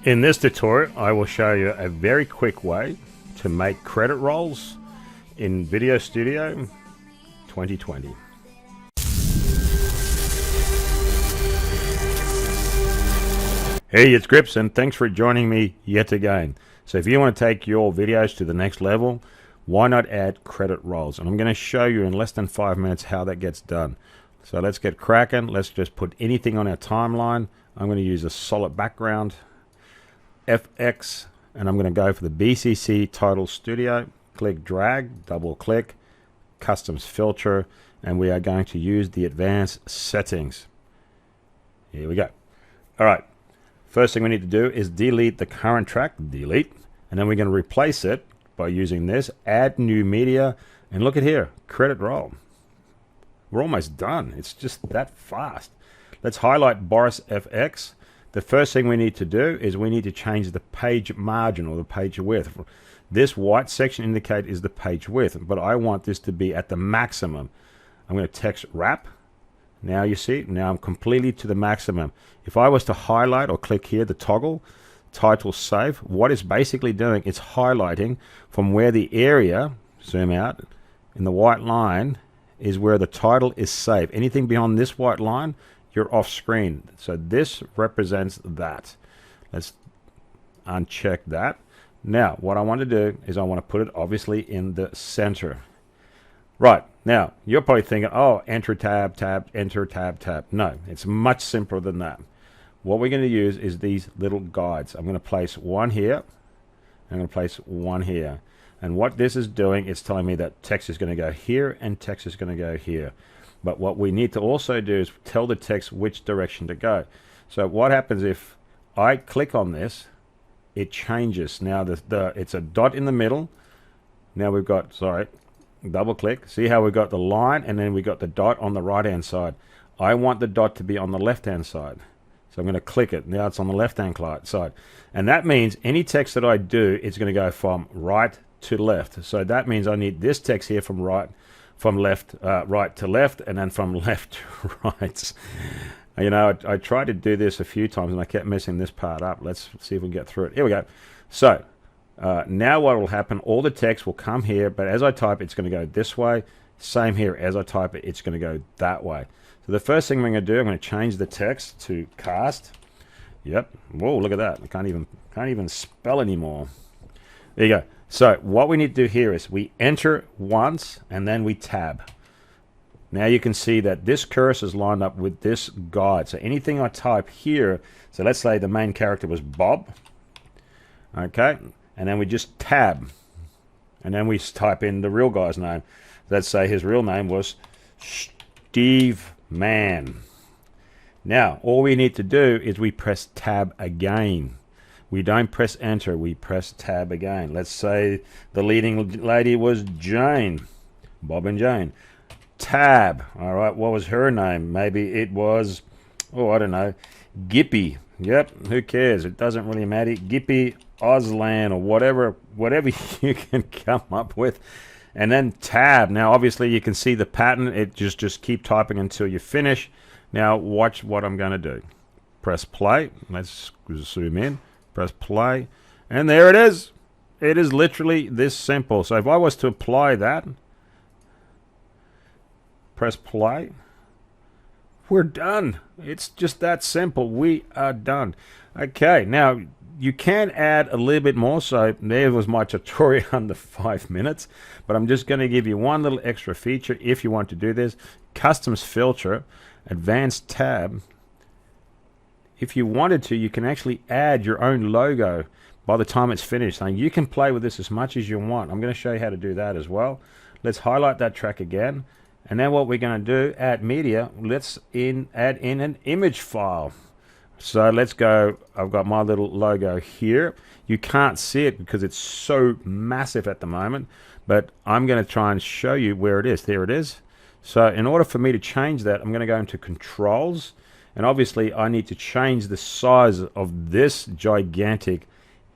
In this tutorial, I will show you a very quick way to make credit rolls in VideoStudio 2020. Hey, it's Grips, and thanks for joining me yet again. So if you want to take your videos to the next level, why not add credit rolls? And I'm going to show you in less than 5 minutes how that gets done. So let's get cracking. Let's just put anything on our timeline. I'm going to use a solid background, FX, and I'm going to go for the BCC Title Studio. Click drag, double click, customs filter, and we are going to use the advanced settings. Here we go. All right, first thing we need to do is delete the current track, delete, and then we're going to replace it by using this, add new media, and look at here, credit roll. We're almost done. It's just that fast. Let's highlight Boris FX. The first thing we need to do is we need to change the page margin or the page width. This white section indicate is the page width, but I want this to be at the maximum. I'm going to text wrap. Now you see, now I'm completely to the maximum. If I was to highlight or click here, the toggle, title save, what it's basically doing, it's highlighting from where the area, zoom out, in the white line is where the title is saved. Anything beyond this white line, you're off screen. So this represents that. Let's uncheck that. Now, what I want to do is I want to put it obviously in the center. Right, now, you're probably thinking, oh, enter tab, tab, enter tab, tab. No, it's much simpler than that. What we're going to use is these little guides. I'm going to place one here. I'm going to place one here. And what this is doing is telling me that text is going to go here and text is going to go here. But what we need to also do is tell the text which direction to go. So what happens if I click on this, it changes. Now it's a dot in the middle. Now we've got, sorry, double click. See how we've got the line and then we got the dot on the right hand side. I want the dot to be on the left hand side. So I'm going to click it. Now it's on the left hand side. And that means any text that I do, it's going to go from right to left. So that means I need this text here from right to left, and then from left to right. You know, I tried to do this a few times and I kept messing this part up. Let's see if we can get through it. Here we go. So now what will happen, all the text will come here, but as I type it's going to go this way. Same here, as I type it, it's going to go that way. So the first thing I'm going to do, I'm going to change the text to cast. Yep. Whoa, look at that. I can't even spell anymore. There you go. So what we need to do here is we enter once and then we tab. Now you can see that this cursor is lined up with this guide. So anything I type here, so let's say the main character was Bob. Okay, and then we just tab. And then we type in the real guy's name. Let's say his real name was Steve Mann. Now all we need to do is we press tab again. We don't press enter, we press tab again. Let's say the leading lady was Jane, Bob and Jane. Tab, all right, what was her name? Maybe it was, oh, I don't know, Gippy. Yep, who cares? It doesn't really matter. Gippy Oslan or whatever you can come up with. And then tab. Now, obviously, you can see the pattern. It just keep typing until you finish. Now, watch what I'm going to do. Press play. Let's zoom in. Press play, and there it is. It is literally this simple. So if I was to apply that, press play, we're done. It's just that simple. We are done. Okay, now you can add a little bit more. So there was my tutorial under 5 minutes, but I'm just going to give you one little extra feature if you want to do this. Customs filter, advanced tab. If you wanted to, you can actually add your own logo by the time it's finished. And you can play with this as much as you want. I'm going to show you how to do that as well. Let's highlight that track again. And then what we're going to do, add media. Let's add in an image file. So let's go. I've got my little logo here. You can't see it because it's so massive at the moment. But I'm going to try and show you where it is. There it is. So in order for me to change that, I'm going to go into controls. And obviously I need to change the size of this gigantic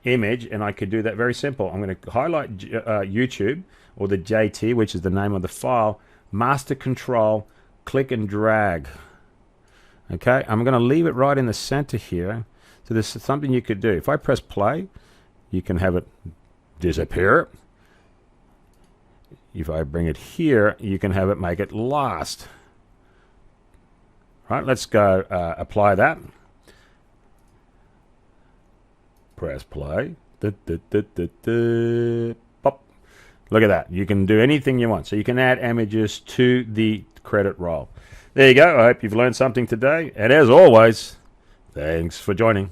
image, and I could do that very simple. I'm going to highlight YouTube, or the JT, which is the name of the file, master control, click and drag. Okay, I'm going to leave it right in the center here. So there's something you could do. If I press play, you can have it disappear. If I bring it here, you can have it make it last. Right, let's go apply that. Press play. Pop. Look at that. You can do anything you want. So you can add images to the credit roll. There you go. I hope you've learned something today. And as always, thanks for joining.